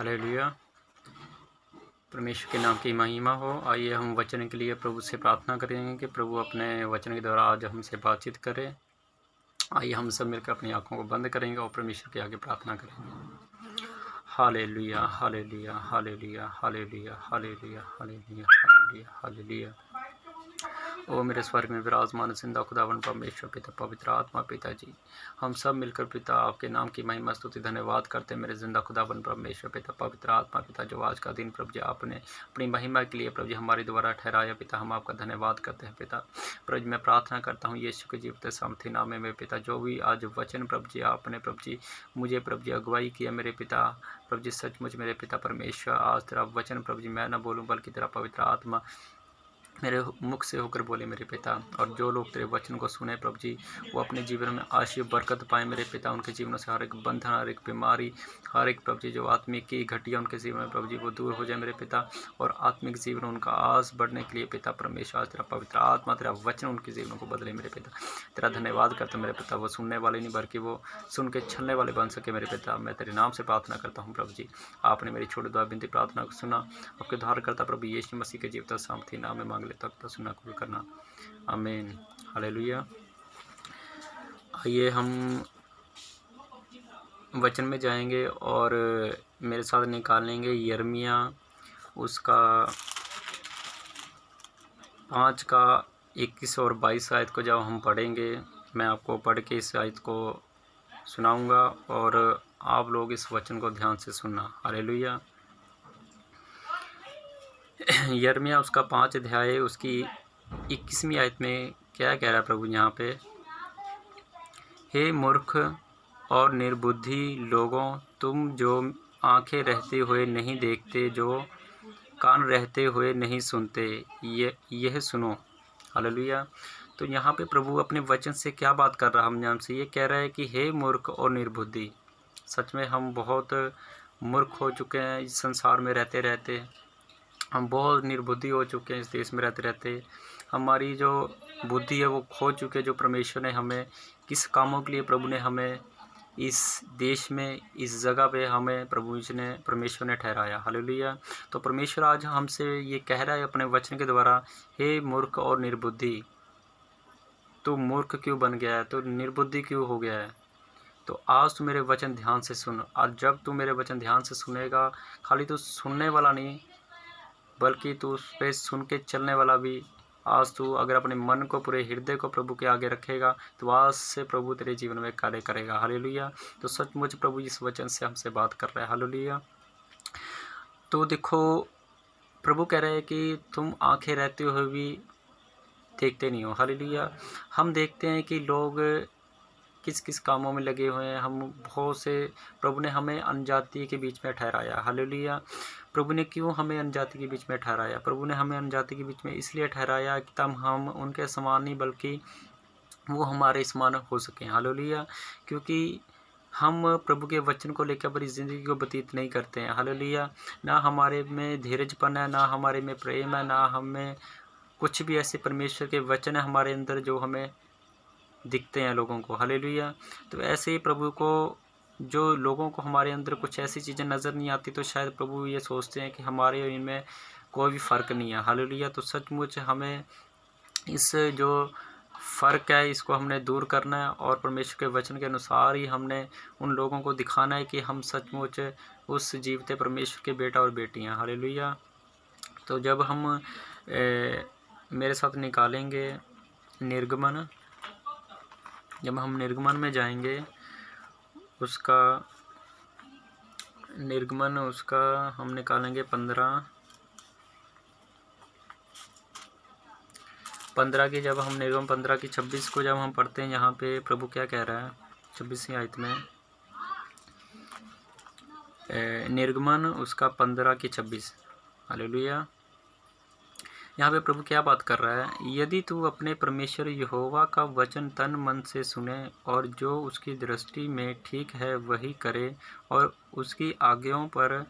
Hallelujah. परमेश्वर के नाम की महिमा हो। आइए हम वचन के लिए प्रभु से प्रार्थना करेंगे कि प्रभु अपने वचन के द्वारा आज हमसे बातचीत करें। आइए हम सब मिलकर अपनी आंखों को बंद करेंगे और परमेश्वर के आगे प्रार्थना करेंगे। हालेलुया, हालेलुया, हालेलुया, हालेलुया, हालेलुया, हालेलुया, हालेलुया, हालेलुया। ओ मेरे स्वर्ग में विराजमान जिंदा खुदावन परमेश्वर पिता पवित्र आत्मा पिता जी, हम सब मिलकर पिता आपके नाम की महिमा स्तुति धन्यवाद करते हैं। मेरे जिंदा खुदावन परमेश्वर पिता पवित्र आत्मा पिता, जो आज का दिन प्रभु जी आपने अपनी महिमा के लिए प्रभु जी हमारे द्वारा ठहराया पिता, हम आपका धन्यवाद करते हैं पिता। प्रभु जी मैं प्रार्थना करता हूँ यीशु के जीवित सामर्थी नाम में पिता, जो भी आज वचन प्रभु जी आपने प्रभु जी मुझे प्रभु जी अगुवाई किया मेरे पिता, प्रभु जी सचमुच मेरे पिता परमेश्वर आज तेरा वचन प्रभु जी मैं न बोलूँ बल्कि तेरा पवित्र आत्मा मेरे मुख से होकर बोले मेरे पिता। और जो लोग तेरे वचन को सुने प्रभु जी वो अपने जीवन में आशीष बरकत पाए मेरे पिता। उनके जीवन से हर एक बंधन, हर एक बीमारी, हर एक प्रभु जी जो आत्मिक की घटिया उनके जीवन में प्रभु जी वो दूर हो जाए मेरे पिता। और आत्मिक जीवन उनका आस बढ़ने के लिए पिता परमेश्वर आज तेरा पवित्र आत्मा तेरा वचन उनके जीवन को बदले मेरे पिता। तेरा धन्यवाद करता मेरे पिता, वो सुनने वाले नहीं बल्कि वो सुन के छलने वाले बन सके मेरे पिता। मैं तेरे नाम से प्रार्थना करता हूँ प्रभु जी, आपने मेरी छोटी दुआ बिनती प्रार्थना को सुना। आपके उद्धार करता प्रभु यीशु मसीह के जीवित सामर्थी नाम में मांग लेता तो सुना कबूल करना, आमीन। हालेलुया। आइए हम वचन में जाएंगे और मेरे साथ निकालेंगे यिर्मयाह उसका 5 का 21 और 22 आयत को। जब हम पढ़ेंगे मैं आपको पढ़ के इस आयत को सुनाऊंगा और आप लोग इस वचन को ध्यान से सुनना। हालेलुया। यिर्मयाह उसका 5 अध्याय उसकी 21वीं आयत में क्या कह रहा है प्रभु यहाँ पे, हे मूर्ख और निर्बुद्धि लोगों, तुम जो आंखें रहते हुए नहीं देखते, जो कान रहते हुए नहीं सुनते, यह सुनो। हालेलुया। तो यहाँ पे प्रभु अपने वचन से क्या बात कर रहा है हम हमसे, ये कह रहा है कि हे मूर्ख और निर्बुद्धि। सच में हम बहुत मूर्ख हो चुके हैं इस संसार में रहते रहते, हम बहुत निर्बुद्धि हो चुके हैं इस देश में रहते रहते। हमारी जो बुद्धि है वो खो चुके हैं, जो परमेश्वर ने हमें किस कामों के लिए प्रभु ने हमें इस देश में इस जगह पे हमें परमेश्वर ने ठहराया। हालेलुया। तो परमेश्वर आज हमसे ये कह रहा है अपने वचन के द्वारा, हे मूर्ख और निर्बुद्धि, तू मूर्ख क्यों बन गया है, तो निर्बुद्धि क्यों हो गया है। तो आज तू मेरे वचन ध्यान से सुन। और जब तू मेरे वचन ध्यान से सुनेगा, खाली तू सुनने वाला नहीं बल्कि तू उस पर सुन के चलने वाला भी। आज तू अगर अपने मन को, पूरे हृदय को प्रभु के आगे रखेगा तो आज से प्रभु तेरे जीवन में कार्य करेगा। हालेलुया। तो सचमुच प्रभु इस वचन से हमसे बात कर रहा है। हालेलुया। तो देखो प्रभु कह रहे हैं कि तुम आंखें रहते हुए भी देखते नहीं हो। हालेलुया। हम देखते हैं कि लोग किस किस कामों में लगे हुए हैं। हम बहुत से, प्रभु ने हमें अनजाति के बीच में ठहराया। हालेलुया। प्रभु ने क्यों हमें अनजाति के बीच में ठहराया? प्रभु ने हमें अनजाति के बीच में इसलिए ठहराया कि तब हम उनके समान नहीं बल्कि वो हमारे समान हो सकें। हालेलुया। क्योंकि हम प्रभु के वचन को लेकर अपनी ज़िंदगी को व्यतीत नहीं करते हैं। हालेलुया। ना हमारे में धीरजपन है, ना हमारे में प्रेम है, ना हमें कुछ भी ऐसे परमेश्वर के वचन है हमारे अंदर जो हमें दिखते हैं लोगों को। हालेलुया। तो ऐसे ही प्रभु को, जो लोगों को हमारे अंदर कुछ ऐसी चीज़ें नज़र नहीं आती तो शायद प्रभु ये सोचते हैं कि हमारे और इनमें कोई भी फ़र्क नहीं है। हालेलुया। तो सचमुच हमें इस जो फ़र्क है इसको हमने दूर करना है और परमेश्वर के वचन के अनुसार ही हमने उन लोगों को दिखाना है कि हम सचमुच उस जीवते परमेश्वर के बेटा और बेटी हैं। हालेलुया। तो जब हम मेरे साथ निकालेंगे निर्गमन, जब हम निर्गमन में जाएंगे उसका निर्गमन उसका हम निकालेंगे 15 की, जब हम निर्गमन 15 की 26 को जब हम पढ़ते हैं, यहाँ पे प्रभु क्या कह रहा है 26वीं आयत में, निर्गमन उसका 15 की 26। हालेलुया। यहाँ पे प्रभु क्या बात कर रहा है, यदि तू अपने परमेश्वर यहोवा का वचन तन मन से सुने और जो उसकी दृष्टि में ठीक है वही करे और उसकी आज्ञाओं पर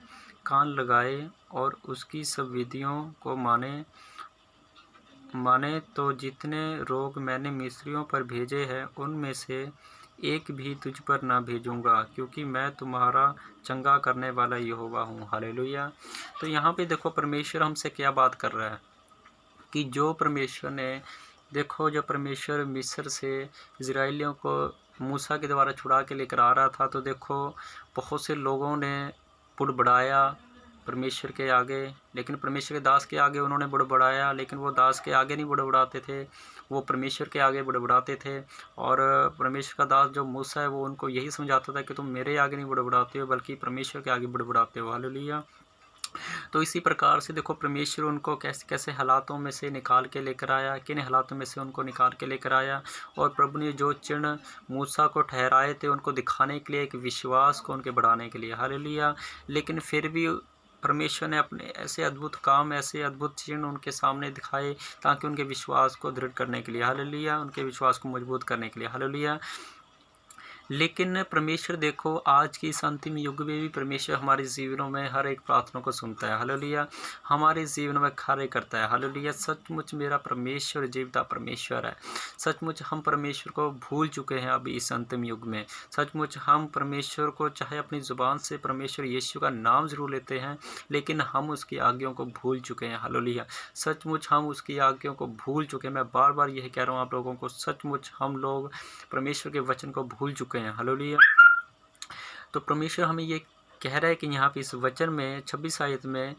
कान लगाए और उसकी सब विधियों को माने तो जितने रोग मैंने मिस्रियों पर भेजे हैं उनमें से एक भी तुझ पर ना भेजूँगा, क्योंकि मैं तुम्हारा चंगा करने वाला यहोवा हूँ। हालेलुया। तो यहाँ पे देखो परमेश्वर हमसे क्या बात कर रहा है कि जो परमेश्वर ने देखो, जब परमेश्वर मिस्र से इजराइलियों को मूसा के द्वारा छुड़ा के लेकर आ रहा था, तो देखो बहुत से लोगों ने बुड़बड़ाया परमेश्वर के आगे, लेकिन परमेश्वर के दास के आगे उन्होंने बुड़बड़ाया, लेकिन वो दास के आगे नहीं बुड़बड़ाते थे, वो परमेश्वर के आगे बुड़बड़ाते थे। और परमेश्वर का दास जो मूसा है वो उनको यही समझाता था कि तुम मेरे आगे नहीं बुड़बड़ाते हो, बल्कि परमेश्वर के आगे बुड़बड़ाते हो। हालेलुया। तो इसी प्रकार से देखो परमेश्वर उनको कैसे कैसे हालातों में से निकाल के लेकर आया, किन हालातों में से उनको निकाल के लेकर आया। और प्रभु ने जो चिन्ह मूसा को ठहराए थे उनको दिखाने के लिए, एक विश्वास को उनके बढ़ाने के लिए। हालेलुया। लेकिन फिर भी परमेश्वर ने अपने ऐसे अद्भुत काम, ऐसे अद्भुत चिन्ह उनके सामने दिखाए ताकि उनके विश्वास को दृढ़ करने के लिए। हालेलुया। उनके विश्वास को मजबूत करने के लिए। हालेलुया। लेकिन परमेश्वर देखो आज की इस अंतिम युग में भी परमेश्वर हमारे जीवनों में हर एक प्रार्थना को सुनता है। हालेलुया। हमारे जीवन में कार्य करता है। हालेलुया। सचमुच मेरा परमेश्वर जीवता परमेश्वर है। सचमुच हम परमेश्वर को भूल चुके हैं अभी इस अंतिम युग में। सचमुच हम परमेश्वर को चाहे अपनी ज़ुबान से परमेश्वर यीशु का नाम जरूर लेते हैं, लेकिन हम उसकी आज्ञाओं को भूल चुके हैं। हालेलुया। सचमुच हम उसकी आज्ञाओं को भूल चुके हैं। मैं बार बार यही कह रहा हूँ आप लोगों को, सचमुच हम लोग परमेश्वर के वचन को भूल चुके हैं। हालेलुया। तो परमेश्वर हमें ये कह रहा है कि यहाँ पे इस वचन में 26 आयत में,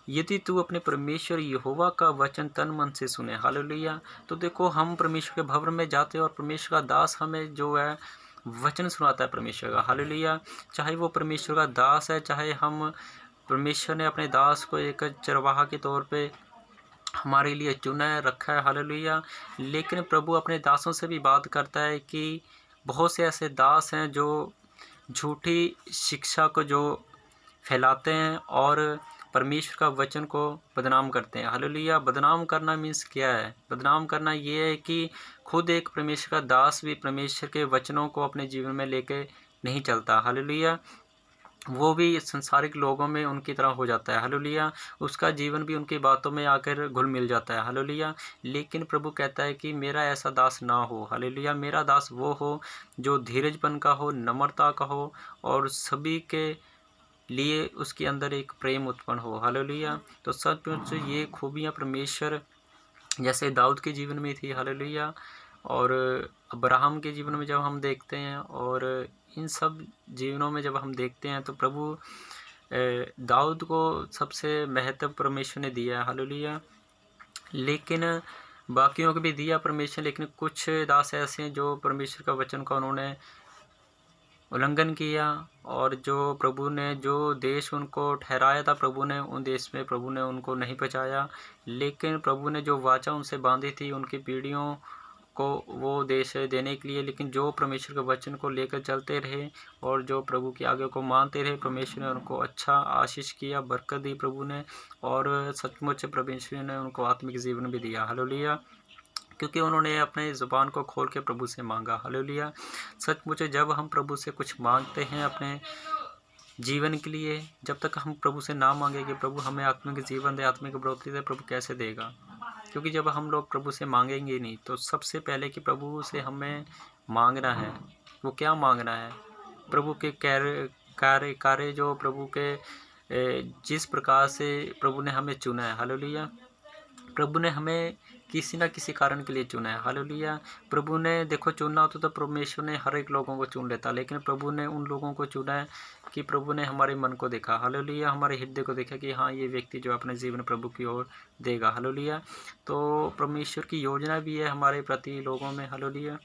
यदि तू अपने परमेश्वर यहोवा का वचन तन मन से सुने। हालेलुया। तो देखो हम परमेश्वर के भवन में जाते हैं और परमेश्वर का दास हमें जो है वचन सुनाता है परमेश्वर का। हालेलुया। चाहे वो परमेश्वर का दास है, चाहे हम परमेश्वर ने अपने दास को एक चरवाहा के तौर पे हमारे लिए चुना है, रखा है। हालेलुया। लेकिन प्रभु अपने दासों से भी बात करता है कि बहुत से ऐसे दास हैं जो झूठी शिक्षा को जो फैलाते हैं और परमेश्वर का वचन को बदनाम करते हैं। हालेलुया। बदनाम करना मीन्स क्या है? बदनाम करना ये है कि खुद एक परमेश्वर का दास भी परमेश्वर के वचनों को अपने जीवन में लेके नहीं चलता। हालेलुया। वो भी संसारिक लोगों में उनकी तरह हो जाता है। हालेलुया। उसका जीवन भी उनकी बातों में आकर घुल मिल जाता है। हालेलुया। लेकिन प्रभु कहता है कि मेरा ऐसा दास ना हो। हालेलुया। मेरा दास वो हो जो धीरजपन का हो, नम्रता का हो और सभी के लिए उसके अंदर एक प्रेम उत्पन्न हो। हालेलुया। तो सचमुच ये खूबियाँ परमेश्वर जैसे दाऊद के जीवन में थी। हालेलुया। और अब्राहम के जीवन में जब हम देखते हैं और इन सब जीवनों में जब हम देखते हैं तो प्रभु दाऊद को सबसे महत्व परमेश्वर ने दिया है। हालेलुया। लेकिन बाकियों को भी दिया परमेश्वर, लेकिन कुछ दास ऐसे हैं जो परमेश्वर का वचन का उन्होंने उल्लंघन किया और जो प्रभु ने जो देश उनको ठहराया था, प्रभु ने उन देश में प्रभु ने उनको नहीं पहुँचाया। लेकिन प्रभु ने जो वाचा उनसे बांधी थी उनकी पीढ़ियों को वो देश देने के लिए, लेकिन जो परमेश्वर के वचन को लेकर चलते रहे और जो प्रभु की आज्ञा को मानते रहे, परमेश्वर ने उनको अच्छा आशीष किया, बरकत दी प्रभु ने। और सचमुच परमेश्वर ने उनको आत्मिक जीवन भी दिया। हालेलुया। क्योंकि उन्होंने अपने ज़ुबान को खोल के प्रभु से मांगा। हालेलुया। सचमुच जब हम प्रभु से कुछ मांगते हैं अपने जीवन के लिए, जब तक हम प्रभु से ना मांगेंगे प्रभु हमें आत्मिक जीवन दे, आत्मिक बढ़ोतरी दे, प्रभु कैसे देगा? क्योंकि जब हम लोग प्रभु से मांगेंगे नहीं, तो सबसे पहले कि प्रभु से हमें मांगना है। वो क्या मांगना है? प्रभु के कार्य जो प्रभु के जिस प्रकार से प्रभु ने हमें चुना है। हालेलुया। प्रभु ने हमें किसी न किसी कारण के लिए चुना है। हालेलुया। प्रभु ने देखो चुनना होता तो परमेश्वर ने हर एक लोगों को चुन लेता, लेकिन प्रभु ने उन लोगों को चुना है कि प्रभु ने हमारे मन को देखा। हालेलुया। हमारे हृदय को देखा कि हाँ ये व्यक्ति जो अपने जीवन प्रभु की ओर देगा। हालेलुया। तो परमेश्वर की योजना भी है हमारे प्रति लोगों में। हालेलुया।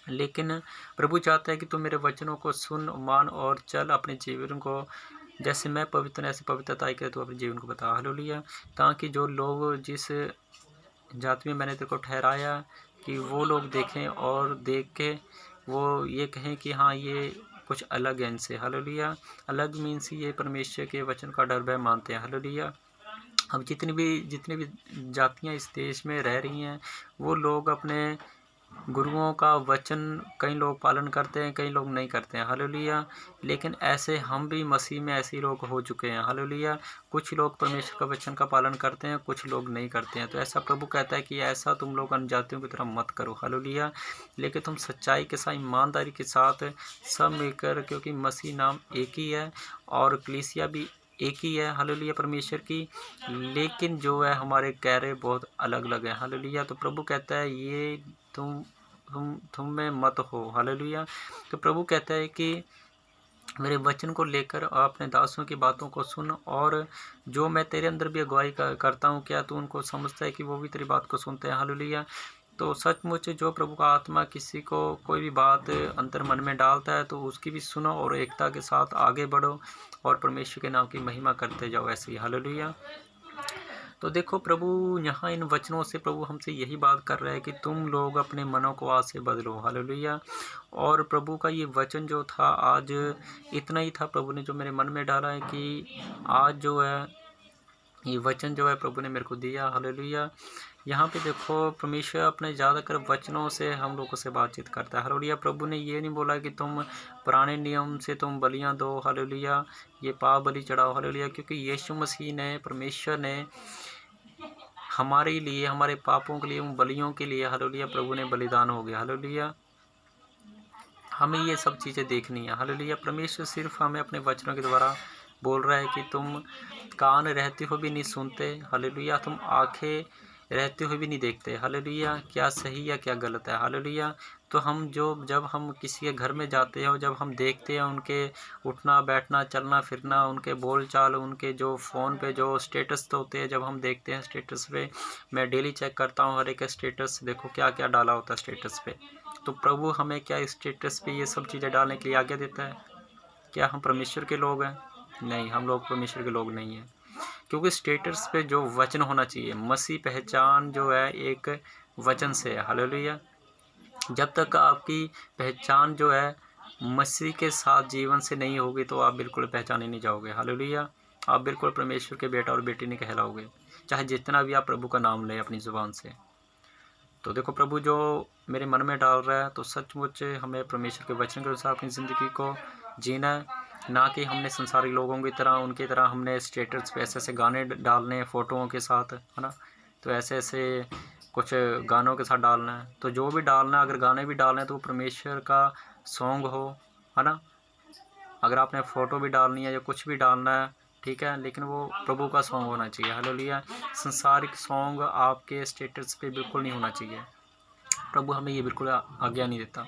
लेकिन प्रभु चाहता है कि तुम मेरे वचनों को सुन, मान और चल, अपने जीवन को जैसे मैं पवित्र ऐसे पवित्रता करे तो अपने जीवन को बता। हालेलुया। ताकि जो लोग जिस जाति में मैंने तेरे को ठहराया कि वो लोग देखें और देख के वो ये कहें कि हाँ ये कुछ अलग है इनसे। हालेलुया। अलग मीन्स ये परमेश्वर के वचन का डर भय मानते हैं। हालेलुया। अब जितनी भी जातियाँ इस देश में रह रही हैं वो लोग अपने गुरुओं का वचन कई लोग पालन करते हैं, कई लोग नहीं करते हैं, हालेलुया। लेकिन ऐसे हम भी मसीह में ऐसे लोग हो चुके हैं, हालेलुया। कुछ लोग परमेश्वर का वचन का पालन करते हैं, कुछ लोग नहीं करते हैं। तो ऐसा प्रभु कहता है कि ऐसा तुम लोग अन्यजातियों की तरह मत करो, हालेलुया। लेकिन तुम सच्चाई के साथ, ईमानदारी के साथ सब मिलकर, क्योंकि मसीह नाम एक ही है और कलीसिया भी एक ही है, हालेलुया, परमेश्वर की। लेकिन जो है हमारे कैरे बहुत अलग अलग हैं, हालेलुया। तो प्रभु कहता है ये तुम में मत हो, हालेलुया। तो प्रभु कहता है कि मेरे वचन को लेकर अपने दासों की बातों को सुन, और जो मैं तेरे अंदर भी अगुवाई करता हूँ, क्या तू उनको समझता है कि वो भी तेरी बात को सुनते हैं, हालेलुया। तो सचमुच जो प्रभु का आत्मा किसी को कोई भी बात अंतर मन में डालता है तो उसकी भी सुनो और एकता के साथ आगे बढ़ो और परमेश्वर के नाम की महिमा करते जाओ, ऐसे ही, हालेलुया। तो देखो प्रभु यहाँ इन वचनों से प्रभु हमसे यही बात कर रहा है कि तुम लोग अपने मनों को आज से बदलो, हालेलुया। और प्रभु का ये वचन जो था आज इतना ही था, प्रभु ने जो मेरे मन में डाला है कि आज जो है ये वचन जो है प्रभु ने मेरे को दिया, हालेलुया। यहाँ पे देखो परमेश्वर अपने ज़्यादातर वचनों से हम लोगों से बातचीत करता है, हालेलुया। प्रभु ने ये नहीं बोला कि तुम पुराने नियम से तुम बलियाँ दो, हालेलुया, ये पाप बलि चढ़ाओ, हालेलुया। क्योंकि यीशु मसीह ने, परमेश्वर ने हमारे लिए, हमारे पापों के लिए, उन बलियों के लिए, हालेलुया, प्रभु ने बलिदान हो गया, हालेलुया। हमें ये सब चीज़ें देखनी है, हालेलुया। परमेश्वर सिर्फ हमें अपने वचनों के द्वारा बोल रहा है कि तुम कान रहते हो भी नहीं सुनते, हालेलुया, तुम आंखें रहते हुए भी नहीं देखते, हालेलुया, क्या सही या क्या गलत है, हालेलुया। तो हम जब हम किसी के घर में जाते हैं और जब हम देखते हैं उनके उठना बैठना चलना फिरना, उनके बोल चाल, उनके जो फ़ोन पे जो स्टेटस होते हैं, जब हम देखते हैं स्टेटस पे, मैं डेली चेक करता हूँ हर एक स्टेटस, देखो क्या क्या डाला होता है स्टेटस पे। तो प्रभु हमें क्या स्टेटस पे ये सब चीज़ें डालने के लिए आज्ञा देता है? क्या हम परमेश्वर के लोग हैं? नहीं, हम लोग परमेश्वर के लोग नहीं हैं। क्योंकि स्टेटस पे जो वचन होना चाहिए, मसीह पहचान जो है एक वचन से है, हालेलुया। जब तक आपकी पहचान जो है मसीह के साथ जीवन से नहीं होगी तो आप बिल्कुल पहचाने नहीं जाओगे, हालेलुया। आप बिल्कुल परमेश्वर के बेटा और बेटी नहीं कहलाओगे, चाहे जितना भी आप प्रभु का नाम लें अपनी ज़ुबान से। तो देखो प्रभु जो मेरे मन में डाल रहा है, तो सचमुच हमें परमेश्वर के वचन के अनुसार अपनी ज़िंदगी को जीना है, ना कि हमने संसारिक लोगों की तरह, उनकी तरह हमने स्टेटस पे ऐसे ऐसे गाने डालने हैं फ़ोटोओं के साथ, है ना। तो ऐसे ऐसे कुछ गानों के साथ डालना है। तो जो भी डालना है, अगर गाने भी डालना है तो वो परमेश्वर का सॉन्ग हो, है ना। अगर आपने फ़ोटो भी डालनी है या कुछ भी डालना है, ठीक है, लेकिन वो प्रभु का सॉन्ग होना चाहिए, हालेलुया। संसारिक सॉन्ग आपके स्टेटस पे बिल्कुल नहीं होना चाहिए। प्रभु हमें ये बिल्कुल आज्ञा नहीं देता।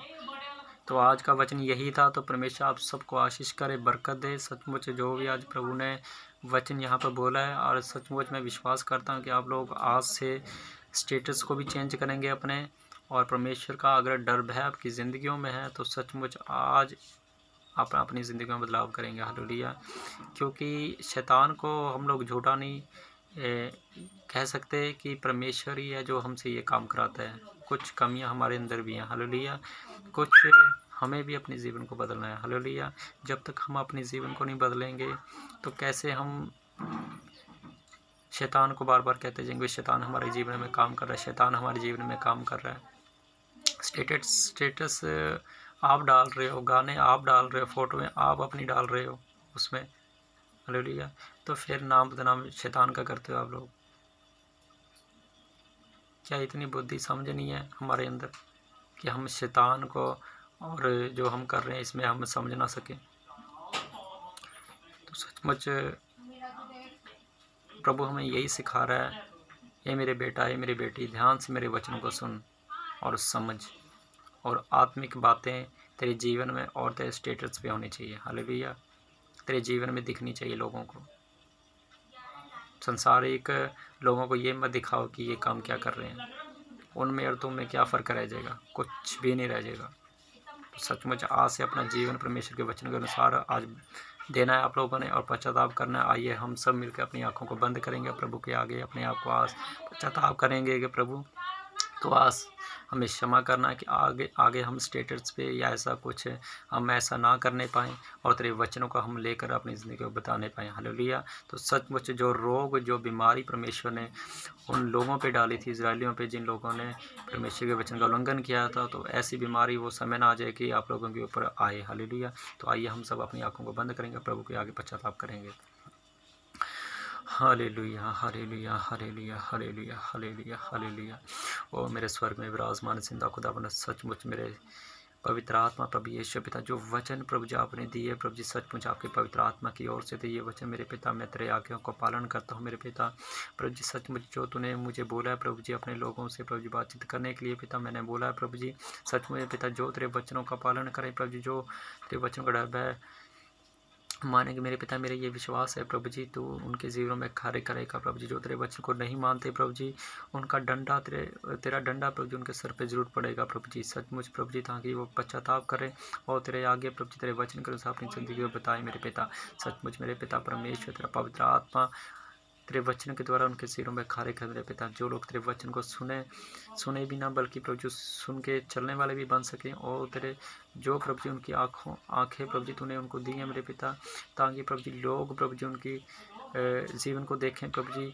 तो आज का वचन यही था। तो परमेश्वर आप सबको आशीष करे, बरकत दे। सचमुच जो भी आज प्रभु ने वचन यहाँ पर बोला है, और सचमुच मैं विश्वास करता हूँ कि आप लोग आज से स्टेटस को भी चेंज करेंगे अपने, और परमेश्वर का अगर डर भय आपकी ज़िंदगियों में है तो सचमुच आज आप अपनी ज़िंदगी में बदलाव करेंगे, हालेलुया। क्योंकि शैतान को हम लोग झूठा नहीं कह सकते कि परमेश्वर ही है जो हमसे ये काम कराता है। कुछ कमियां हमारे अंदर भी हैं, हालेलुया। कुछ हमें भी अपने जीवन को बदलना है, हालेलुया। जब तक हम अपने जीवन को नहीं बदलेंगे तो कैसे हम शैतान को बार बार कहते जाएंगे शैतान हमारे जीवन में काम कर रहा है, शैतान हमारे जीवन में काम कर रहा है। स्टेटस आप डाल रहे हो, गाने आप डाल रहे हो, फ़ोटो में आप अपनी डाल रहे हो उसमें, हालेलुया। तो फिर नाम बदनाम शैतान का करते हो आप लोग। क्या इतनी बुद्धि समझ नहीं है हमारे अंदर कि हम शैतान को और जो हम कर रहे हैं इसमें हम समझ ना सकें? तो सचमुच प्रभु हमें यही सिखा रहा है, ये मेरे बेटा, ये मेरी बेटी, ध्यान से मेरे वचनों को सुन और समझ, और आत्मिक बातें तेरे जीवन में और तेरे स्टेटस पे होनी चाहिए, हालेलुया। तेरे जीवन में दिखनी चाहिए लोगों को। संसारिक लोगों को ये मत दिखाओ कि ये काम क्या कर रहे हैं, उनमें और तुम में क्या फ़र्क रह जाएगा? कुछ भी नहीं रह जाएगा। तो सचमुच आज से अपना जीवन परमेश्वर के वचन के अनुसार आज देना है आप लोगों ने, और पश्चाताप करना है। आइए हम सब मिलकर अपनी आँखों को बंद करेंगे, प्रभु के आगे अपने आप को आज पश्चाताप करेंगे कि प्रभु तो आज हमें क्षमा करना है कि आगे आगे हम स्टेटस पे या ऐसा कुछ हम ऐसा ना करने पाएँ और तेरे वचनों को हम लेकर अपनी ज़िंदगी को बताने पाएँ। हालेलुया। तो सचमुच जो रोग, जो बीमारी परमेश्वर ने उन लोगों पे डाली थी, इज़राइलियों पे, जिन लोगों ने परमेश्वर के वचन का उल्लंघन किया था, तो ऐसी बीमारी वो समय ना आ जाए कि आप लोगों के ऊपर आए। हालेलुया। तो आइए हम सब अपनी आँखों को बंद करेंगे, प्रभु के आगे पश्चाताप करेंगे। हालेलुया, हालेलुया, हालेलुया, हालेलुया, हालेलुया, हालेलुया। ओ मेरे स्वर्ग में विराजमान जिंदा खुदावन, सचमुच मेरे पवित्र आत्मा प्रभु यीशु पिता, जो वचन प्रभु जी आपने दिए प्रभु जी, सचमुच आपके पवित्र आत्मा की ओर से थे ये वचन मेरे पिता। मैं तेरे आज्ञाओं को पालन करता हूँ मेरे पिता। प्रभु जी सचमुच जो तूने मुझे बोला है प्रभु जी, अपने लोगों से प्रभु जी बातचीत करने के लिए पिता मैंने बोला है प्रभु जी, सचमुच पिता जो तेरे वचनों का पालन करें प्रभु जी, जो तेरे वचनों का डर है मानेंगे मेरे पिता। मेरे ये विश्वास है प्रभु जी, तू उनके जीवनों में कार्य करेगा प्रभु जी। जो तेरे वचन को नहीं मानते प्रभु जी, उनका डंडा तेरा डंडा प्रभु जी उनके सर पे जरूर पड़ेगा प्रभु जी। सचमुच प्रभु जी, ताकि वो पश्चाताप करें और तेरे आगे प्रभु जी तेरे वचन के अनुसार अपनी ज़िंदगी को बताए मेरे पिता। सचमुच मेरे पिता परमेश्वर, तेरा पवित्र आत्मा तेरे वचन के द्वारा उनके सिरों में कार्य कर मेरे पिता। जो लोग तेरे वचन को सुने भी ना, बल्कि प्रभु जी सुन के चलने वाले भी बन सकें। और तेरे जो प्रभु जी उनकी आँखें प्रभु जी तूने उनको दी हैं मेरे पिता, ताकि प्रभु जी लोग प्रभु जी उनकी जीवन को देखें प्रभु जी,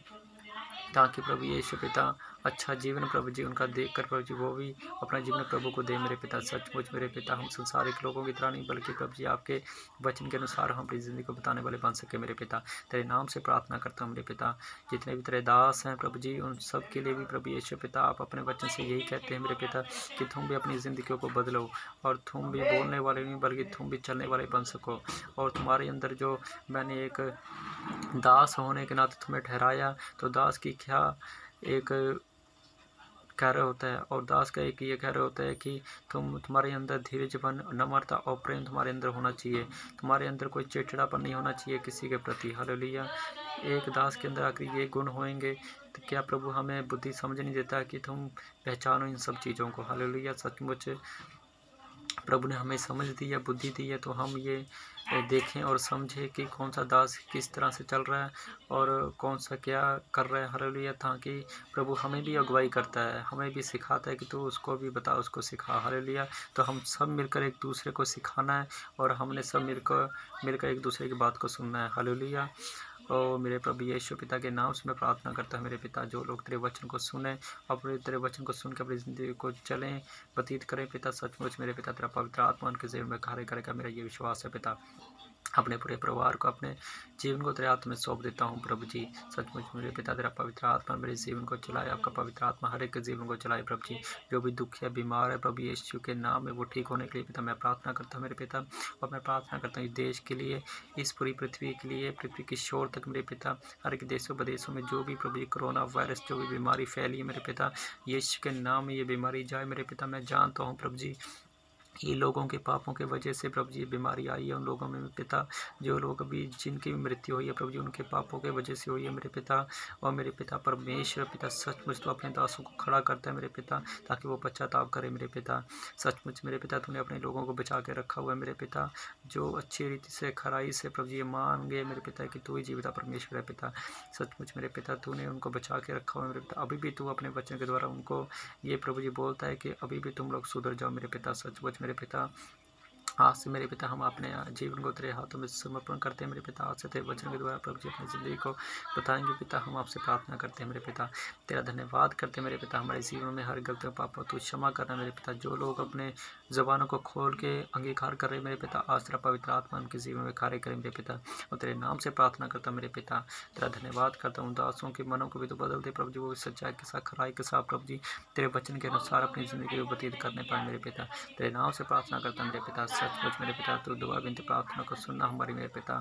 ताकि प्रभु यीशु पिता अच्छा जीवन प्रभु जी उनका देखकर प्रभु जी वो भी अपना जीवन प्रभु को दे मेरे पिता। सचमुच मेरे पिता, हम संसारिक लोगों की तरह नहीं, बल्कि प्रभु जी आपके वचन के अनुसार हम अपनी ज़िंदगी को बताने वाले बन सके मेरे पिता। तेरे नाम से प्रार्थना करता हूँ मेरे पिता। जितने भी तेरे दास हैं प्रभु जी, उन सब के लिए भी प्रभु यीशु पिता, आप अपने वचन से यही कहते हैं मेरे पिता कि तुम भी अपनी ज़िंदगियों को बदलो और तुम भी बोलने वाले नहीं, बल्कि तुम भी चलने वाले बन सको। और तुम्हारे अंदर जो मैंने एक दास होने के नाते तुम्हें ठहराया, तो दास की क्या एक कार्य होता है, और दास का एक ये कार्य होता है कि तुम्हारे अंदर धीरजपन, नम्रता और प्रेम तुम्हारे अंदर होना चाहिए। तुम्हारे अंदर कोई चिड़चिड़ापन नहीं होना चाहिए किसी के प्रति। हालेलुया। एक दास के अंदर आकर ये गुण होंगे तो क्या प्रभु हमें बुद्धि समझ नहीं देता कि तुम पहचानो इन सब चीज़ों को। हालेलुया। सचमुच प्रभु ने हमें समझ दी है, बुद्धि दी है, तो हम ये देखें और समझें कि कौन सा दास किस तरह से चल रहा है और कौन सा क्या कर रहा है। हालेलुया। ताकि प्रभु हमें भी अगुवाई करता है, हमें भी सिखाता है कि तू उसको भी बता, उसको सिखा। हालेलुया। तो हम सब मिलकर एक दूसरे को सिखाना है और हमने सब मिलकर एक दूसरे की बात को सुनना है। हालेलुया। और मेरे प्रभु यीशु पिता के नाम से मैं प्रार्थना करता हूँ मेरे पिता, जो लोग तेरे वचन को सुने, अपने तेरे वचन को सुनकर अपनी ज़िंदगी को चलें, व्यतीत करें पिता। सचमुच मेरे पिता, तेरा पवित्र आत्मा उनके जीवन में कार्य करेगा, मेरा ये विश्वास है पिता। अपने पूरे परिवार को, अपने जीवन को तेरे हाथ में सौंप देता हूँ प्रभु जी। सचमुच मेरे पिता, तेरा पवित्र आत्मा मेरे जीवन को चलाए, आपका पवित्र आत्मा हर एक के जीवन को चलाए प्रभु जी। जो भी दुख या बीमार है प्रभु यीशु के नाम में, वो ठीक होने के लिए पिता मैं प्रार्थना करता हूँ मेरे पिता। और मैं प्रार्थना करता हूँ इस देश के लिए, इस पूरी पृथ्वी के लिए, पृथ्वी की शोर तक मेरे पिता, हर एक देशों प्रदेशों में जो भी प्रभु जी कोरोना वायरस, जो भी बीमारी फैली है मेरे पिता, यीशु के नाम में ये बीमारी जाए मेरे पिता। मैं जानता हूँ प्रभु जी, ये लोगों के पापों के वजह से प्रभु जी बीमारी आई है उन लोगों में पिता, जो लोग अभी जिनकी मृत्यु हुई है प्रभु जी उनके पापों के वजह से हुई है मेरे पिता। और मेरे पिता परमेश्वर पिता, सचमुच तो अपने दासों को खड़ा करता है मेरे पिता, ताकि वो पश्चाताप करे मेरे पिता। सचमुच मेरे पिता, तूने अपने लोगों को बचा के रखा हुआ है मेरे पिता, जो अच्छी रीति से खराई से प्रभु जी ये मांगे मेरे पिता कि तू ही जीविता परमेश्वर है पिता। सचमुच मेरे पिता, तूने उनको बचा के रखा हुआ है मेरे पिता। अभी भी तू अपने वचन के द्वारा उनको ये प्रभु जी बोलता है कि अभी भी तुम लोग सुधर जाओ मेरे पिता। सचमुच मेरे पिता, आज से मेरे पिता हम अपने जीवन को तेरे हाथों में समर्पण करते हैं मेरे पिता। आज से तेरे वचन के द्वारा प्रभु जी अपनी ज़िंदगी को बताएंगे पिता। हम आपसे प्रार्थना करते हैं मेरे पिता, तेरा धन्यवाद करते हैं मेरे पिता। हमारे जीवन में हर गलतियों पापों तू क्षमा करना मेरे पिता। जो लोग अपने ज़बानों को खोल के अंगीकार कर रहे हैं मेरे पिता, आज तेरा पवित्र आत्मा उनके जीवन में कार्य करें मेरे पिता। और तेरे नाम से प्रार्थना करता मेरे पिता, तेरा धन्यवाद करता हूँ। दासों के मनों को भी तो बदल दे प्रभु जी, वो भी सच्चाई के साथ, खराई के साथ प्रभु जी तेरे वचन के अनुसार अपनी ज़िंदगी को व्यतीत करने पाए मेरे पिता। तेरे नाम से प्रार्थना करता मेरे पिता। सचमुच मेरे पिता, तू दुआ विनती प्रार्थना को सुनना हमारी मेरे पिता,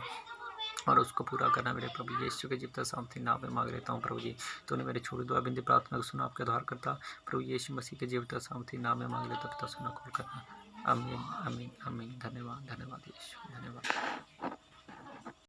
और उसको पूरा करना मेरे प्रभु यीशु के जीवित सामर्थी नाम में मांग लेता हूँ प्रभु जी। तूने मेरी छोटी दुआ बिंदी प्रार्थना को सुना, आपके आधार करता प्रभु यीशु मसीह के जीवित सामर्थी नाम में मांग लेता पिता, सुना कबूल करना। आमीन आमीन आमीन। धन्यवाद धन्यवाद यीशु, धन्यवाद।